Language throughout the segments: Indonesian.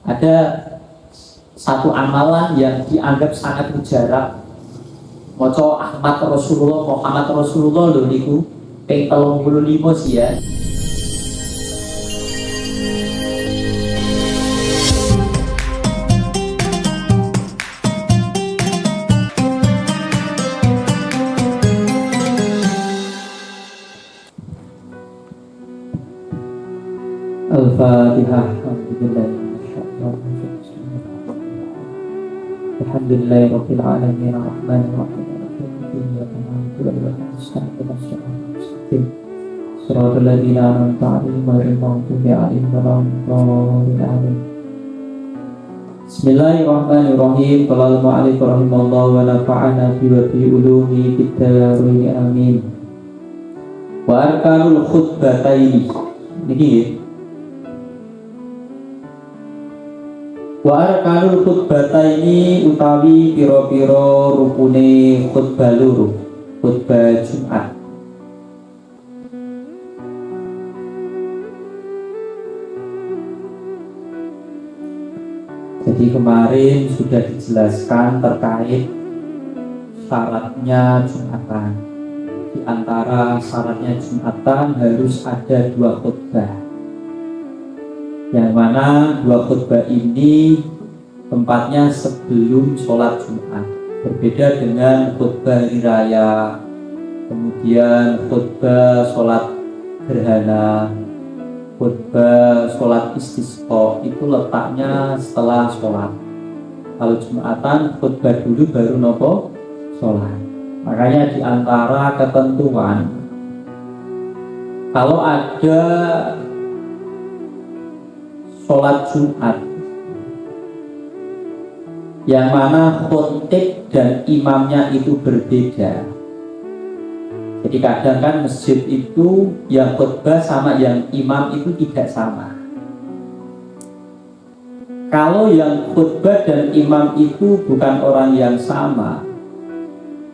Ada satu amalan yang dianggap sangat mujarab. Maca Ahmad Rasulullah, Muhammad Rasulullah lho niku ping 35 sih ya. Al-Fatihah. Alhamdulillahirabbil alamin arrahmanir rahim Shiratal ladzina an'amta 'alaihim ghairil maghdubi 'alaihim waladdallin. Bismillahirrahmanirrahim. Qala al-mu'allif rahimahullah wa nafa'ana bi ulumi fid dharain amin. Wa arkanul khutbataini. Niki wa arkanul khutbataini utawi pira-pira rukune khutbah loro, khutbah Jumat. Jadi kemarin sudah dijelaskan terkait syaratnya Jumatan. Di antara syaratnya Jumatan harus ada 2 khutbah. Yang mana 2 khutbah ini tempatnya sebelum sholat Jumat. Berbeda dengan khutbah hari raya, kemudian khutbah sholat gerhana, khutbah sholat istisqa itu letaknya setelah sholat. Kalau Jumatan khutbah dulu baru nopo sholat. Makanya di antara ketentuan kalau ada sholat Jumat yang mana khotib dan imamnya itu berbeda. Jadi kadang kan masjid itu yang khutbah sama yang imam itu tidak sama. Kalau yang khutbah dan imam itu bukan orang yang sama,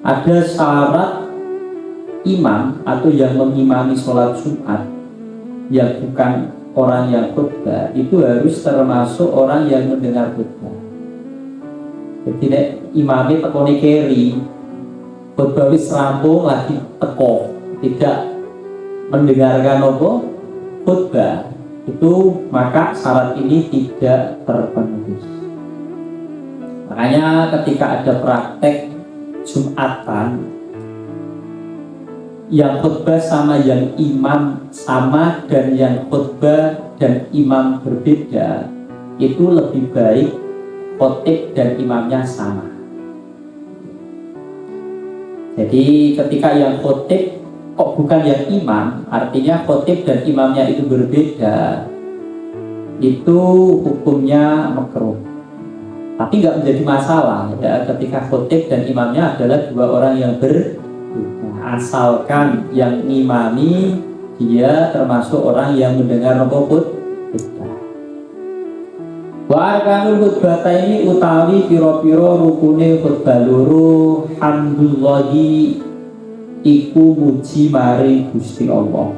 ada syarat imam atau yang mengimami sholat Jumat yang bukan orang yang khutbah itu harus termasuk orang yang mendengar khutbah. Jadi nek imamnya tekone keri, khutbah wis rampung lagi teko, tidak mendengarkan apa khutbah, itu maka syarat ini tidak terpenuhi. Makanya ketika ada praktek Jumatan yang khutbah sama yang imam sama dan yang khutbah dan imam berbeda, itu lebih baik khotib dan imamnya sama. Jadi ketika yang khotib kok bukan yang imam, artinya khotib dan imamnya itu berbeda, itu hukumnya makruh. Tapi nggak menjadi masalah ya, ketika khotib dan imamnya adalah 2 orang yang berbeda, asalkan yang ngimami dia termasuk orang yang mendengar khutbah. Wa arkanul khutbataini utawi pira-pira rukune khutbah loro hamdulillahi iku muji mari Gusti Allah.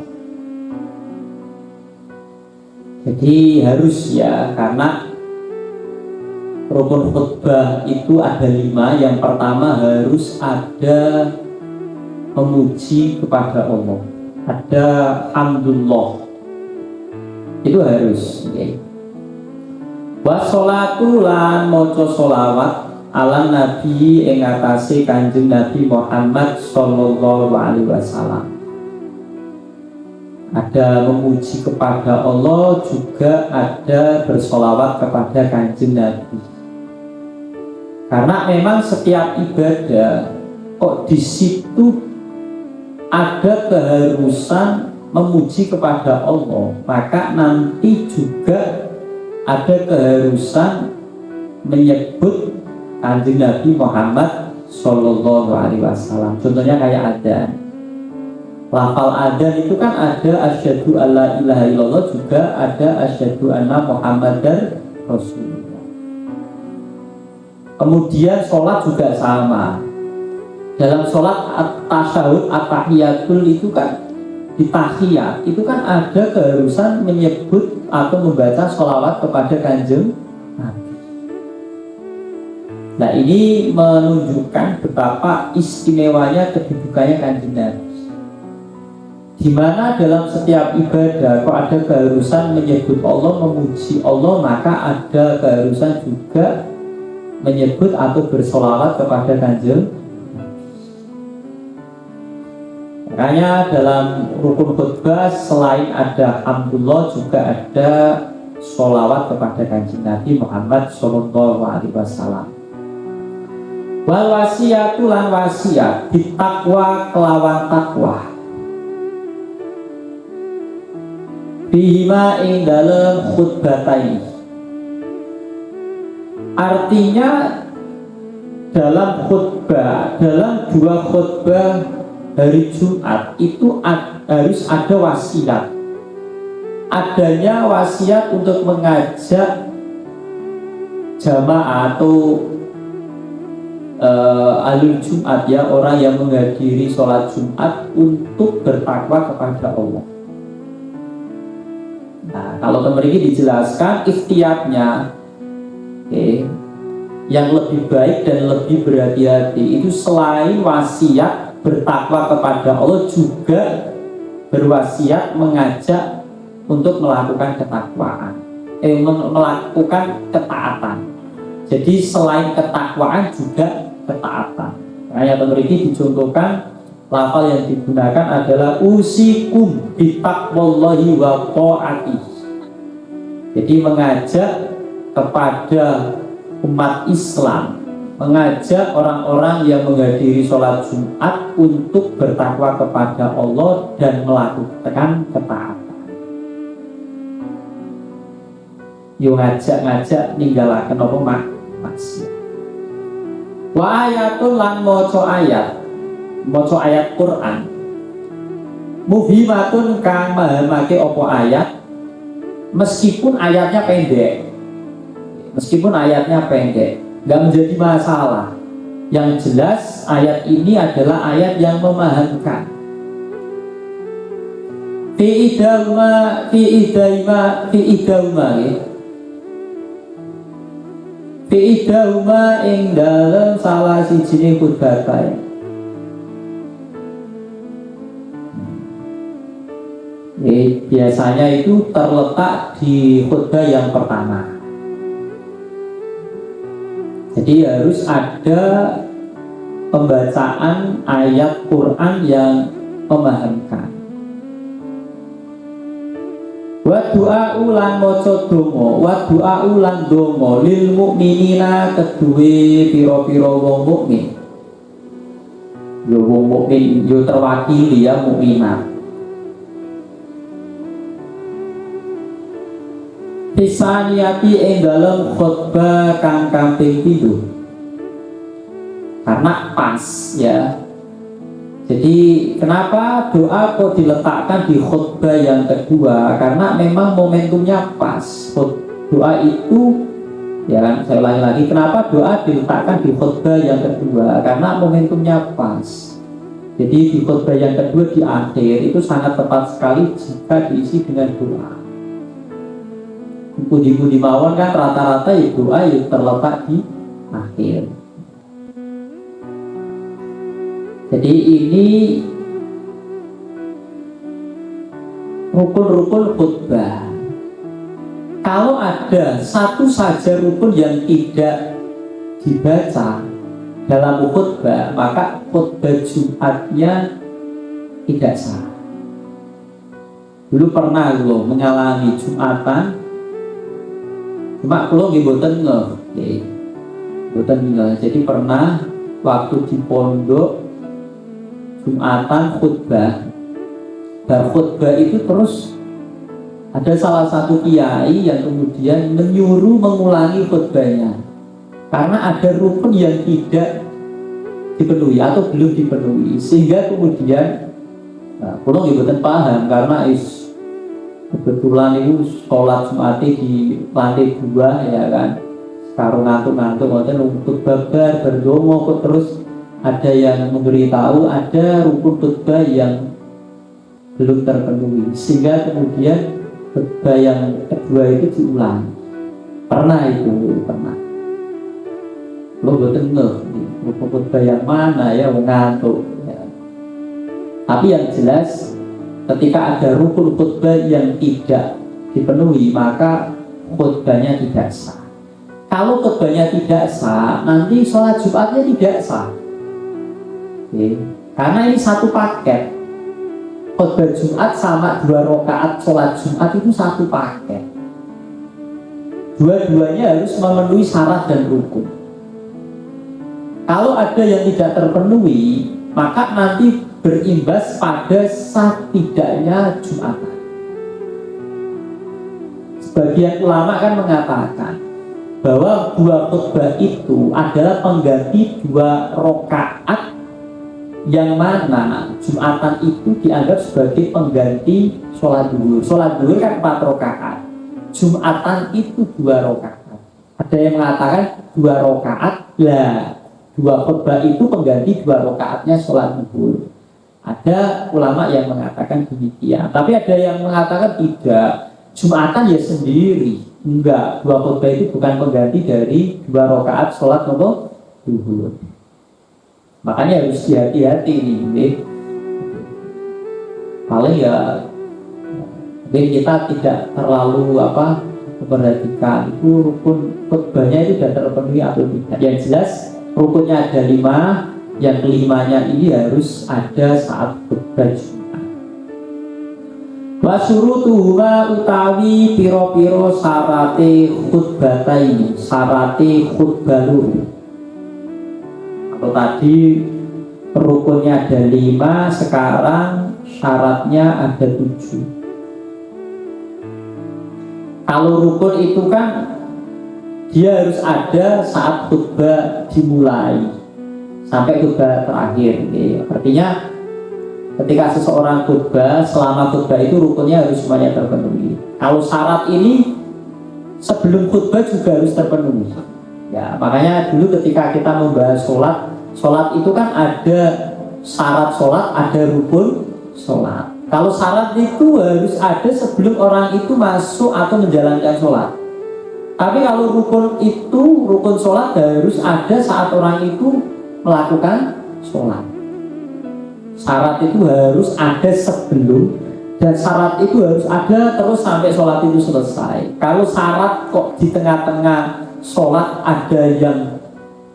Jadi harus ya, karena rukun khutbah itu ada 5. Yang pertama harus ada memuji kepada Allah, ada hamdulillah, itu harus. Okay. Wassolatu lan maca sholawat ala nabi ing atase Kanjeng Nabi Muhammad sallallahu alaihi wasallam. Ada memuji kepada Allah, juga ada bersolawat kepada Kanjeng Nabi. Karena memang setiap ibadah kok di situ ada keharusan memuji kepada Allah, maka nanti juga ada keharusan menyebut Kanjeng Nabi Muhammad sallallahu alaihi wasallam. Contohnya kayak adzan. Lafal adzan itu kan ada asyhadu alla ilaha illallah, juga ada asyhadu anna Muhammadar Rasulullah. Kemudian sholat juga sama. Dalam sholat at-tasyahud, at-tahiyatul itu kan di tahiyat itu kan ada keharusan menyebut atau membaca sholawat kepada Kanjeng Nabi. Nah, ini menunjukkan betapa istimewanya kedudukannya Kanjeng Nabi, di mana dalam setiap ibadah kok ada keharusan menyebut Allah, memuji Allah, maka ada keharusan juga menyebut atau bersolawat kepada Kanjeng. Makanya dalam rukun khutbah selain ada hamdulillah juga ada sholawat kepada Kanjeng Nabi Muhammad Sallallahu Alaihi Wasallam. Wal wasiyatu lan wasiat ditakwa kelawan takwa. Bihima ing dalem khutbatain. Artinya dalam khutbah, dalam dua khutbah hari Jumat itu harus ada wasiat. Adanya wasiat untuk mengajak jamaah atau ahli Jumat, ya, orang yang menghadiri sholat Jumat untuk bertakwa kepada Allah. Nah, kalau memiliki dijelaskan ikhtiarnya, yang lebih baik dan lebih berhati-hati itu selain wasiat bertakwa kepada Allah juga berwasiat mengajak untuk melakukan ketakwaan, melakukan ketaatan. Jadi selain ketakwaan juga ketaatan. Ayat memiliki dicontohkan lafal yang digunakan adalah usikum bitaqwallahi wa ta'ati. Jadi mengajak kepada umat Islam, mengajak orang-orang yang menghadiri sholat Jumat untuk bertakwa kepada Allah dan melakukan ketaatan. Yo ngajak ninggalaken apa maksiat. Wa ayatul lan maca ayat Quran. Muhimatun kang mahamake apa ayat, meskipun ayatnya pendek. Nggak menjadi masalah. Yang jelas ayat ini adalah ayat yang memahamkan. Fi idama ing dalem salah sijine khutbah. Biasanya itu terletak di khutbah yang pertama. Jadi harus ada pembacaan ayat Quran yang memahamkan. Wa du'a ulan maca donga, wa du'a ulan donga lil mukminina kedue pira-pira wong mukmin. Yo wong mukmin yo terwakili ya mukminat. Pisaniyati ing dalem khutbah kang kaping 7. Karena pas ya. Jadi kenapa doa kok diletakkan di khutbah yang kedua? Karena memang momentumnya pas. Doa itu, ya kan, saya ulangi lagi, kenapa doa diletakkan di khutbah yang kedua? Karena momentumnya pas. Jadi di khutbah yang kedua di akhir itu sangat tepat sekali jika diisi dengan doa. Puji-puji mawon kan rata-rata ya doa yang terletak di akhir. Jadi ini rukun-rukun khutbah. Kalau ada satu saja rukun yang tidak dibaca dalam khutbah, maka khutbah Jumatnya tidak sah. Dulu pernah lo mengalami Jumatan, cuma kalau mboten nggih. Jadi pernah waktu di pondok Jumatan khutbah, dan khutbah itu terus ada salah satu kiai yang kemudian menyuruh mengulangi khutbahnya karena ada rukun yang tidak dipenuhi atau belum dipenuhi, sehingga kemudian pulau ibutan paham karena kebetulan itu sholat Jumat di lantai 2 ya kan, sekarang ngantuk-ngantuk kemudian khutbah berdongo kok terus ada yang memberitahu ada rukun khutbah yang belum terpenuhi, sehingga kemudian khutbah yang kedua itu diulang. Pernah itu, pernah. Lo betul rukun khutbah yang mana ya, ngantuk ya. Tapi yang jelas ketika ada rukun khutbah yang tidak dipenuhi, maka khutbahnya tidak sah. Kalau khutbahnya tidak sah, nanti sholat Jumatnya tidak sah. Oke. Karena ini satu paket. Khutbah Jumat sama 2 rakaat sholat Jumat itu satu paket. Dua-duanya harus memenuhi syarat dan rukun. Kalau ada yang tidak terpenuhi, maka nanti berimbas pada sah tidaknya Jumatan. Sebagian ulama kan mengatakan bahwa 2 khutbah itu adalah pengganti 2 rakaat, yang mana Jumatan itu dianggap sebagai pengganti sholat duhur. Sholat duhur kan 4 rakaat, Jumatan itu 2 rakaat. Ada yang mengatakan 2 rakaat lah, 2 khutbah itu pengganti 2 rakaatnya sholat duhur. Ada ulama yang mengatakan demikian, tapi ada yang mengatakan tidak, Jumatan ya sendiri. Enggak, 2 khutbah itu bukan pengganti dari 2 rakaat sholat duhur. Makanya harus hati-hati nih. Paling ya mungkin kita tidak terlalu memperhatikan itu rukun khutbahnya itu sudah terpenuhi atau tidak. Yang jelas rukunnya ada 5, yang kelimanya ini harus ada saat khutbah Jumat. Wa syurutuhuma utawi piro-piro syarate khutbataini, syarate khutbah luru. Atau tadi rukunnya ada 5, sekarang syaratnya ada 7. Kalau rukun itu kan dia harus ada saat khutbah dimulai sampai khutbah terakhir. Artinya ketika seseorang khutbah, selama khutbah itu rukunnya harus semuanya terpenuhi. Kalau syarat ini sebelum khutbah juga harus terpenuhi. Ya, makanya dulu ketika kita membahas sholat itu kan ada syarat sholat, ada rukun sholat. Kalau syarat itu harus ada sebelum orang itu masuk atau menjalankan sholat. Tapi kalau rukun sholat harus ada saat orang itu melakukan sholat. Syarat itu harus ada sebelum, dan syarat itu harus ada terus sampai sholat itu selesai. Kalau syarat kok di tengah-tengah sholat ada yang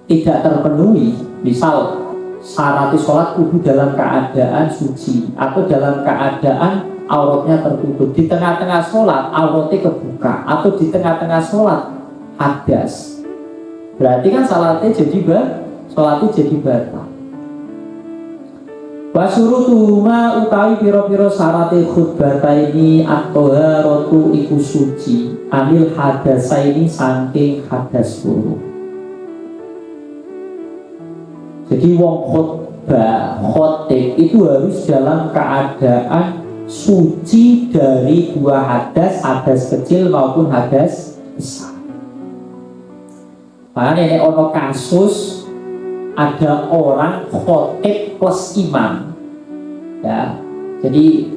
tidak terpenuhi, misal syarat sholat kudu dalam keadaan suci atau dalam keadaan auratnya tertutup, di tengah-tengah sholat auratnya kebuka, atau di tengah-tengah sholat hadas, berarti kan sholatnya jadi batal. Wa syurutuhuma utawi piro-piro syarate khutbataini at-thaharatu iku suci anil hadasaini saking hadas loro. Jadi wong khotib itu harus dalam keadaan suci dari 2 hadas, hadas kecil maupun hadas besar. Makanya ini ono kasus ada orang khotib plus imam, ya. Jadi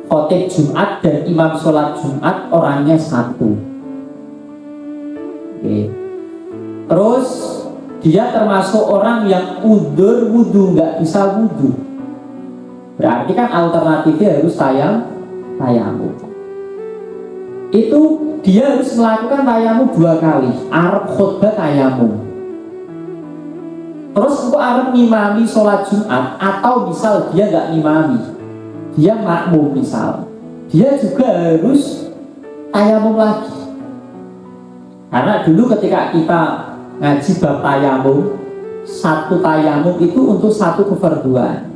khotib Jumat dan imam sholat Jumat orangnya satu. Oke. Terus dia termasuk orang yang udzur wudu, nggak bisa wudu. Berarti kan alternatifnya harus tayamum. Itu dia harus melakukan tayamum 2 kali. Arep khutbah tayamum. Terus untuk arep ngimami sholat Jumat, atau misal dia nggak ngimami, dia makmum misal, dia juga harus tayamum lagi. Karena dulu ketika kita ngaji bab tayamum, 1 tayamum itu untuk 1 kefarduan.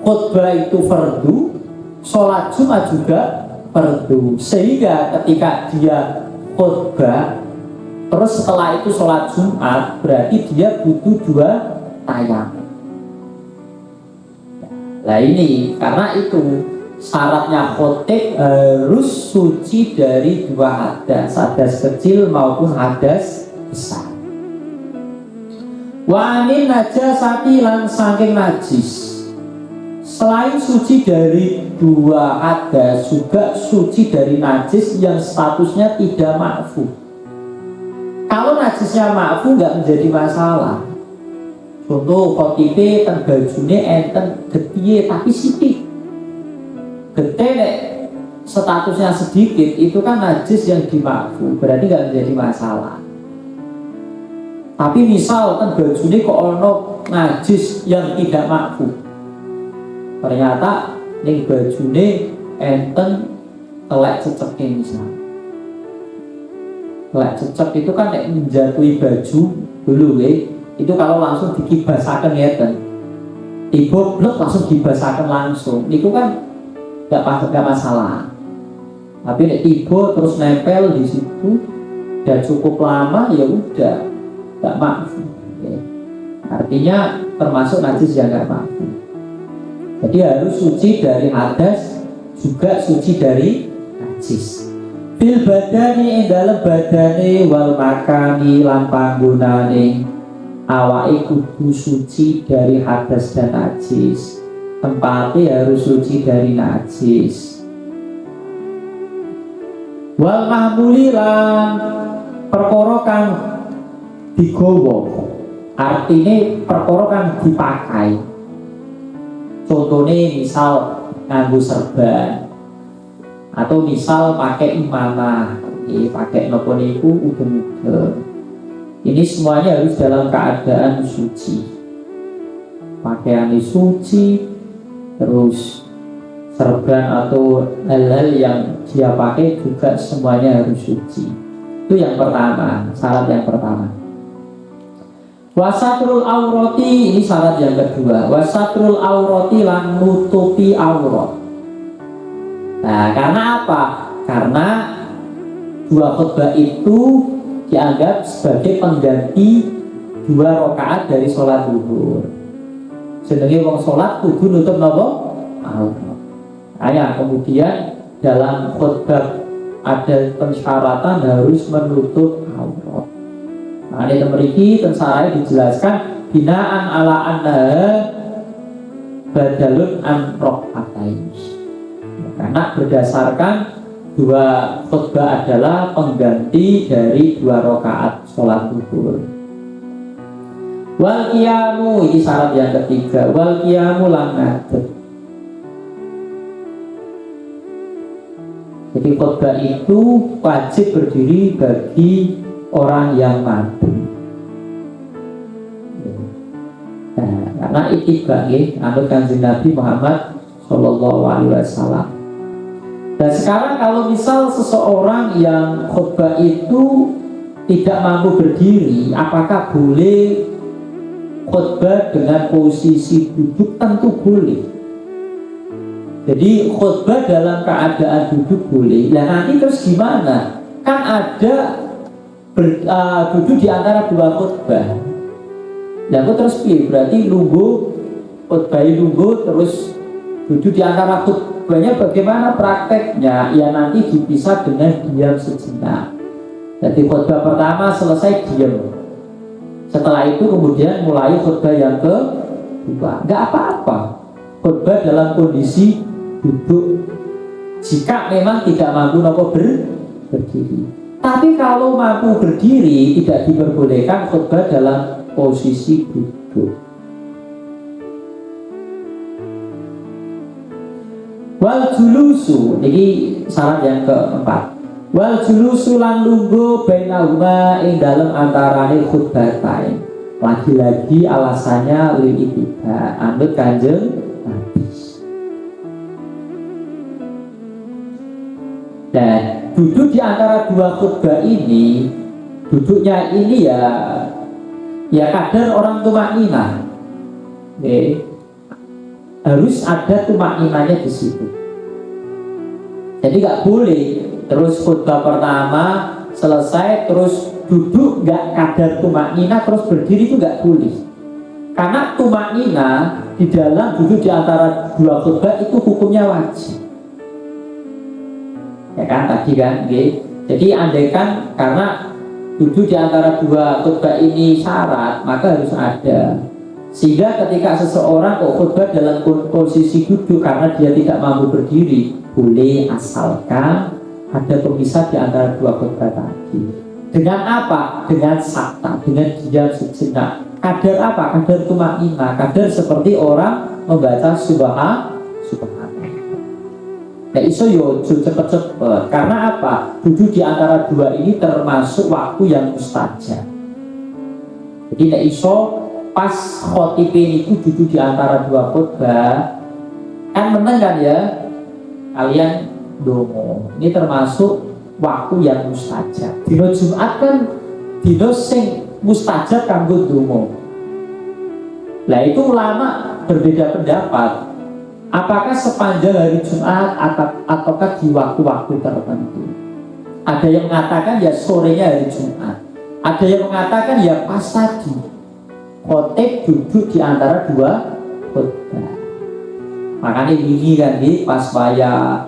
Khutbah itu fardu, sholat Jumat juga fardu. Sehingga ketika dia khutbah, terus setelah itu sholat Jumat, berarti dia butuh 2 tayamum. Nah ini karena itu syaratnya khotib harus suci dari 2 hadas, hadas kecil maupun hadas besar. Wa anin najasati lan saking najis. Selain suci dari 2 hadas, juga suci dari najis yang statusnya tidak ma'fu. Kalau najisnya ma'fu nggak menjadi masalah. Contoh khotibe ten bajune enten getiye tapi sithik. Gete nek statusnya sedikit itu kan najis yang dimakfu, berarti nggak menjadi masalah. Tapi misal kan bajune kok ono najis yang tidak makfu, ternyata ning bajune enten telek ceceke misal. Telek cecek itu kan nek menjatuhi baju dulu itu kalau langsung dikibasaken ngeten. Ibu blek langsung dibasaken langsung. Niku kan nggak masalah. Tapi nek tiba terus nempel di situ dan cukup lama ya udah nggak makfu. Artinya termasuk najis yang nggak makfu. Jadi harus suci dari hadas juga suci dari najis. Fil badani ing dalem badane wal makani lan panggonane awake kudu suci dari hadas dan najis. Tempatnya harus suci dari najis. Wal mahmuli lan perkara kang digawa, artine perkara kang dipakai. Contohnya misal nganggo serban atau misal pakai imamah, pakai nopo niku udeng-udeng. Ini semuanya harus dalam keadaan suci. Pakaian suci, terus serban atau hal-hal yang dia pakai juga semuanya harus suci. Itu yang pertama, syarat yang pertama. Wasatrul aurati, ini syarat yang kedua. Wasatrul aurati lan nutupi aurat. Nah, karena apa? Karena dua khutbah itu dianggap sebagai pengganti 2 rakaat dari sholat zuhur. Sedangkan wong sholat kudu nutup napa? Aurat. Nah, kemudian dalam khutbah ada pensyaratan harus menutup aurat. Nah, ini memiliki tensarai dijelaskan binaan ala anna badalun an rok'atain. Karena berdasarkan 2 khutbah adalah pengganti dari 2 rakaat sholat zuhur. Wal qiyamu, ini syarat yang ketiga. Wal qiyamu lan ngadeg. Jadi khutbah itu wajib berdiri bagi orang yang mati. Nah, karena ittiba anut Kanjeng Nabi Muhammad Shallallahu Alaihi Wasallam. Dan sekarang kalau misal seseorang yang khutbah itu tidak mampu berdiri, apakah boleh khutbah dengan posisi duduk? Tentu boleh. Jadi khutbah dalam keadaan duduk boleh. Nah nanti terus gimana? Kan ada duduk di antara 2 khutbah. Lalu terus berarti nunggu khutbah nunggu terus duduk di antara khutbahnya, bagaimana prakteknya? Ya nanti dipisah dengan diam sejenak. Jadi khutbah pertama selesai diam. Setelah itu kemudian mulai khutbah yang kedua. Nggak apa-apa. Khutbah dalam kondisi duduk jika memang tidak mampu berdiri. Tapi kalau mampu berdiri tidak diperbolehkan khutbah dalam posisi duduk. Wal julusu, ini syarat yang keempat. Wal julusu lan lungguh bainahuma ing dalem antarane khutbatain. Lagi-lagi alasannya lil ittiba anut Kanjeng Nabi. Dan duduk di antara 2 khutbah ini, duduknya ini ya kadar orang tumakninah. Harus ada tumakninahnya di situ. Jadi nggak boleh terus khutbah pertama selesai terus duduk nggak kadar tumakninah terus berdiri, itu nggak boleh. Karena tumakninah di dalam duduk di antara 2 khutbah itu hukumnya wajib. Ya kan tadi kan, jadi andaikan karena duduk di antara 2 khutbah ini syarat, maka harus ada. Sehingga ketika seseorang kok khutbah dalam posisi duduk karena dia tidak mampu berdiri, boleh asalkan ada pemisah di antara 2 khutbah tadi. Dengan apa? Dengan sakta, dengan diam sejenak. Kadar apa? Kadar tumaknina, kadar seperti orang membaca subhanallah. Nah iso yo cepet-cepet. Karena apa? Duduk di antara dua ini termasuk waktu yang mustajab. Jadi nek iso pas khotibin itu duduk di antara dua khotbah, kan meneng kan ya, kalian dongo. Ini termasuk waktu yang mustajab. Dino Jumat kan dino sing mustajab kanggo dongo. Lah itu ulama berbeda pendapat. Apakah sepanjang hari Jumat ataukah di waktu-waktu tertentu? Ada yang mengatakan ya sorenya hari Jumat. Ada yang mengatakan ya pas tadi khotib duduk di antara dua khotbah. Makanya ini kan pas waya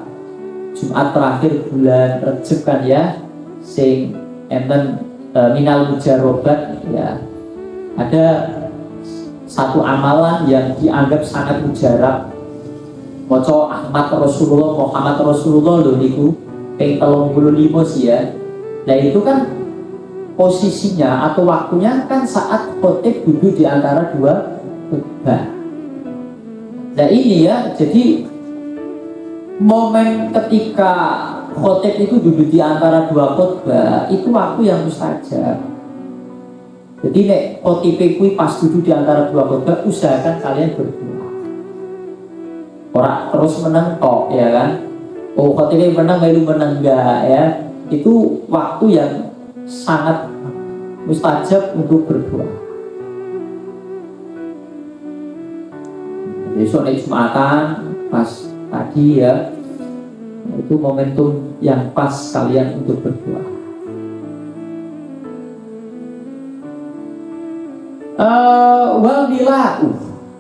Jumat terakhir bulan Rejab kan ya, sing enten minal mujarobat ya. Ada satu amalan yang dianggap sangat mujarab. Moco Ahmad Rasulullah Muhammad Rasulullah loh niku ping 35 sih ya. Nah itu kan posisinya atau waktunya kan saat khotib duduk di antara dua khotbah. Nah ini ya, jadi momen ketika khotib itu duduk di antara dua khotbah itu waktu yang mustajab. Jadi nek khotib kuwi pas duduk di antara dua khotbah, usahakan kalian berdoa. Orang terus menang kok ya kan. Oh khotibnya menang melu menang enggak ya. Itu waktu yang sangat mustajab untuk berdoa. Besok nek Jumatan pas tadi ya, itu momentum yang pas kalian untuk berdoa.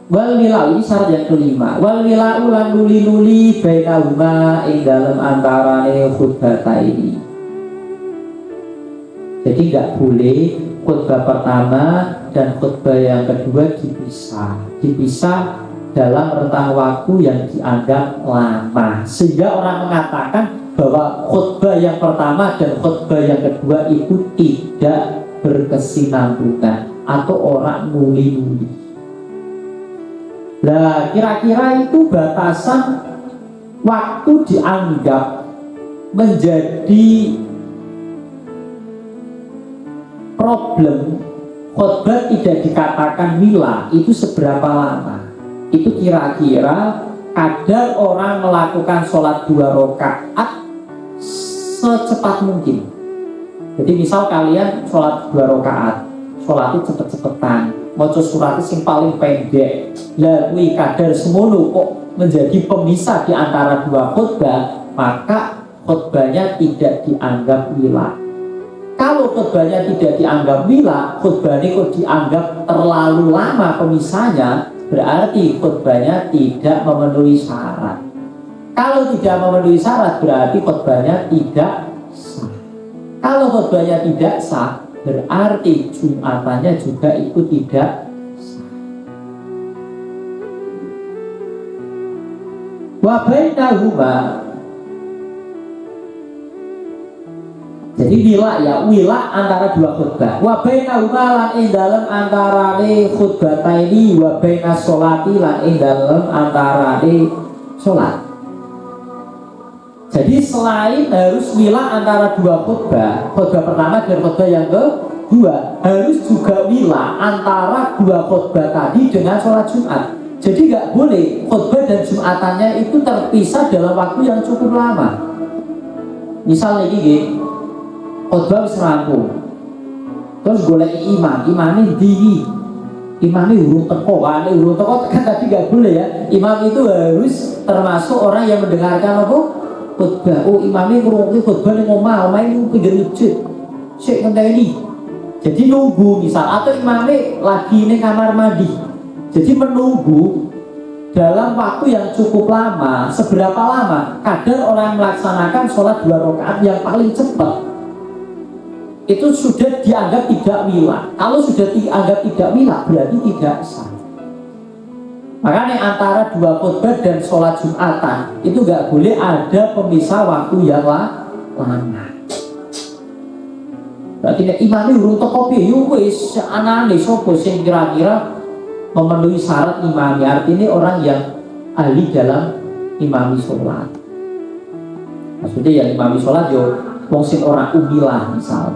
Wal wilau ini syarat yang kelima. Wal wilau lan nuli bainahuma ing dalam antarane khutbah ini. Jadi nggak boleh khutbah pertama dan khutbah yang kedua dipisah dalam rentang waktu yang dianggap lama, sehingga orang mengatakan bahwa khutbah yang pertama dan khutbah yang kedua itu tidak berkesinambungan atau orang nuli-nuli. Nah, kira-kira itu batasan waktu dianggap menjadi problem khutbah tidak dikatakan mila itu seberapa lama? Itu kira-kira kadar orang melakukan sholat 2 rakaat secepat mungkin. Jadi misal kalian sholat 2 rakaat, sholat itu cepet-cepetan, maca surat sing paling pendek. Lah kuwi kadar semono kok menjadi pemisah di antara dua khutbah, maka khutbahnya tidak dianggap mila. Kalau khutbahnya tidak dianggap mila, khutbahnya kok dianggap terlalu lama pemisahnya, berarti khutbahnya tidak memenuhi syarat. Kalau tidak memenuhi syarat, berarti khutbahnya tidak sah. Kalau khutbahnya tidak sah, berarti Jumatannya juga ikut tidak sah. Wa bainahuma, jadi wila antara dua khutbah. Wa bainahuma lan ing dalem antarane khutbataini wa bainas sholati lan ing dalem antarane sholat. Jadi selain harus wila antara dua khutbah pertama dan khutbah yang kedua, harus juga wila antara dua khutbah tadi dengan sholat Jumat. Jadi nggak boleh khutbah dan Jumatannya itu terpisah dalam waktu yang cukup lama. Misalnya gini, khutbah wis rampung, terus golek imamnya dingin, imamnya urung teko kan tadi nggak boleh ya. Imam itu harus termasuk orang yang mendengarkan apa? Khutbah. Oh imamnya ngurungi khutbah ning omah ini pinggir masjid, sik ngenteni. Jadi nunggu misal, atau imamnya lagi ning kamar mandi. Jadi menunggu dalam waktu yang cukup lama. Seberapa lama? Kadang orang melaksanakan sholat 2 rakaat yang paling cepat itu sudah dianggap tidak wila. Kalau sudah dianggap tidak wila, berarti tidak sah. Makanya antara dua khutbah dan sholat Jumatan itu nggak boleh ada pemisah waktu yang lama. Berarti nek imame urung teko piye yo wis anane sapa sing kira-kira memenuhi syarat imami. Artinya orang yang ahli dalam imami sholat. Maksudnya yang imami sholat yo wong sing ora umi lah misal.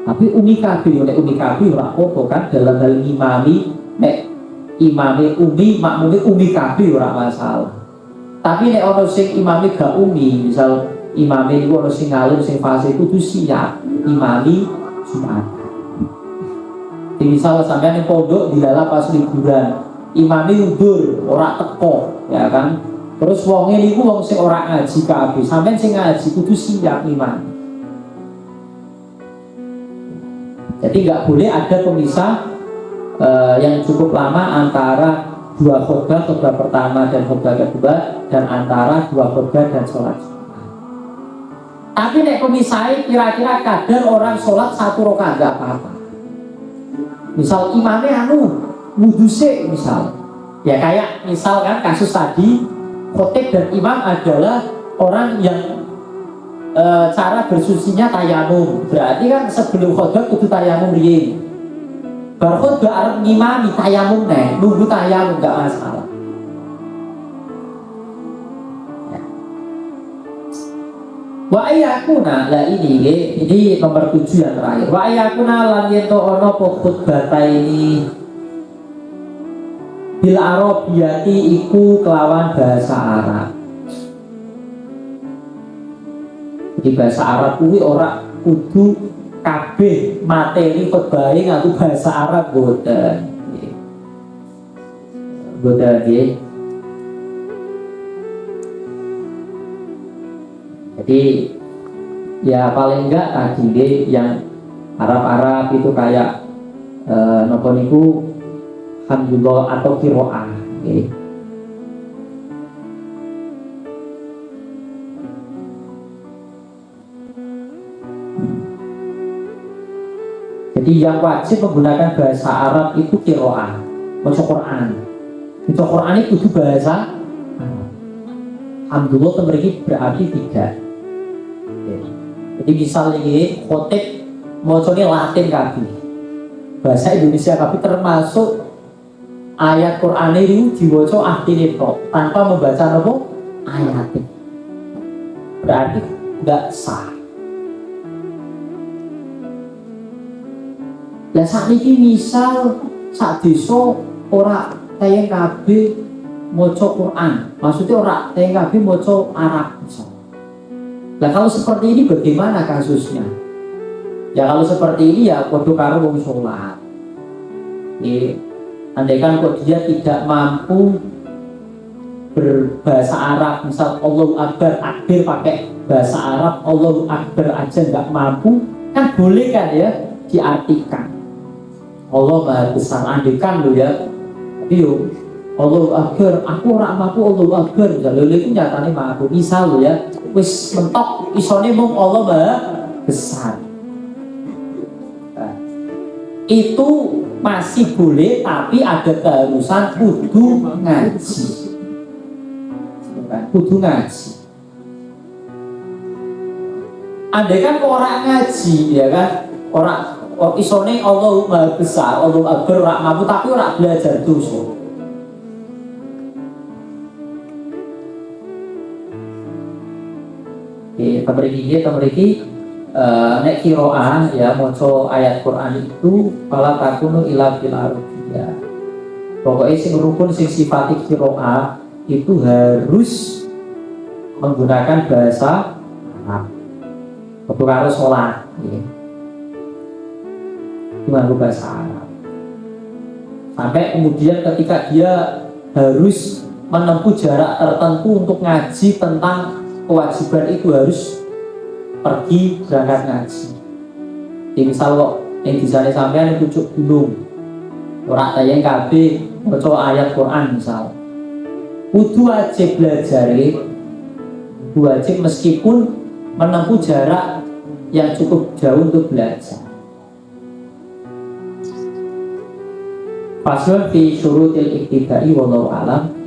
Tapi umi kabeh yo nek umi kabeh ora apa kan dalam hal imami nek imame umi makmume umi kabeh ora masalah. Tapi nek ana sing imame gak umi, misal imame iku ana sing ngalim sing fase kudu siap imami Jumat. Misal sampean ning pondok dilala pas liburan, imame mundur, ora teko, ya kan? Terus wonge niku wong sing ora ngaji kabeh, sampean sing ngaji kudu siap imam. Jadi nggak boleh ada pemisah yang cukup lama antara dua khutbah pertama dan khutbah kedua, dan antara dua khutbah dan sholat Jumat. Tapi nek pemisahnya kira-kira kadang orang sholat 1 rakaat nggak apa-apa. Misal imamnya wudu sik misal. Ya kayak misal kan kasus tadi, khotib dan imam adalah orang yang cara bersucinya tayamum. Berarti kan sebelum khutbah kudu tayamum riyin. Bar khutbah arep ngimami tayamum neh, nunggu tayamum enggak masalah. Wa ayakuna lah ini nomor 7 yang terakhir. Wa ayakuna lan yen to ana apa khutbataini bil arabiyati iku kelawan bahasa Arab. Di bahasa Arab kuwi ora kudu kabeh materi khutbah nganggo bahasa Arab boten. Boten nggih. Jadi ya paling enggak tadi deh yang Arab-Arab itu kayak nopo niku hamdulillah atau qiraah. Okay. Jadi yang wajib menggunakan bahasa Arab itu qiraah, maca Quran. Maca Quran itu kudu bahasa Arab. Alhamdulillah temeriki berarti 3. Jadi misal ini khotib mocone Latin kabeh, bahasa Indonesia kabeh, termasuk ayat Quran itu diwaca artine tok tanpa membaca apa ayatnya, berarti nggak sah. Lah sakniki misal sak desa ora kaya kabeh maca Quran, maksudnya ora kaya kabeh maca Arab misal. Nah kalau seperti ini bagaimana kasusnya? Ya kalau seperti ini ya padha karo wong sholat. Andaikan kok dia tidak mampu berbahasa Arab, misal Allahu Akbar, takbir pakai bahasa Arab, Allahu Akbar aja nggak mampu, kan boleh kan ya diartikan. Allah Maha Besar, andaikan lo ya. Tapi yo Allahu Akbar, aku ora mampu Allahu Akbar, lho itu nyatane mampu. Misal lo ya, wis mentok isone mung Allah Maha Besar. Nah, itu masih boleh, tapi ada keharusan kudu ngaji. Kudu ngaji. Andaikan orang ngaji ya kan, orang isone Allah Maha Besar, Allahu Akbar ora mampu, tapi ora belajar dosa. Temeriki nek qiraah ya maca ayat Quran itu fala takunu ila bil arabiyah. Pokoknya sing rukun sing sifati qiraah itu harus menggunakan bahasa Arab. Waktu karo sholat ya. Menggunakan bahasa Arab. Sampai kemudian ketika dia harus menempuh jarak tertentu untuk ngaji tentang kewajiban itu, harus pergi berangkat ngaji. Jadi misal kok yang di sana sampean pucuk gunung, ora tayang kabeh maca ayat Quran misal, kudu wajib belajar, wajib meskipun menempuh jarak yang cukup jauh untuk belajar. Faslun fi syurutil iktidai wallahu alam.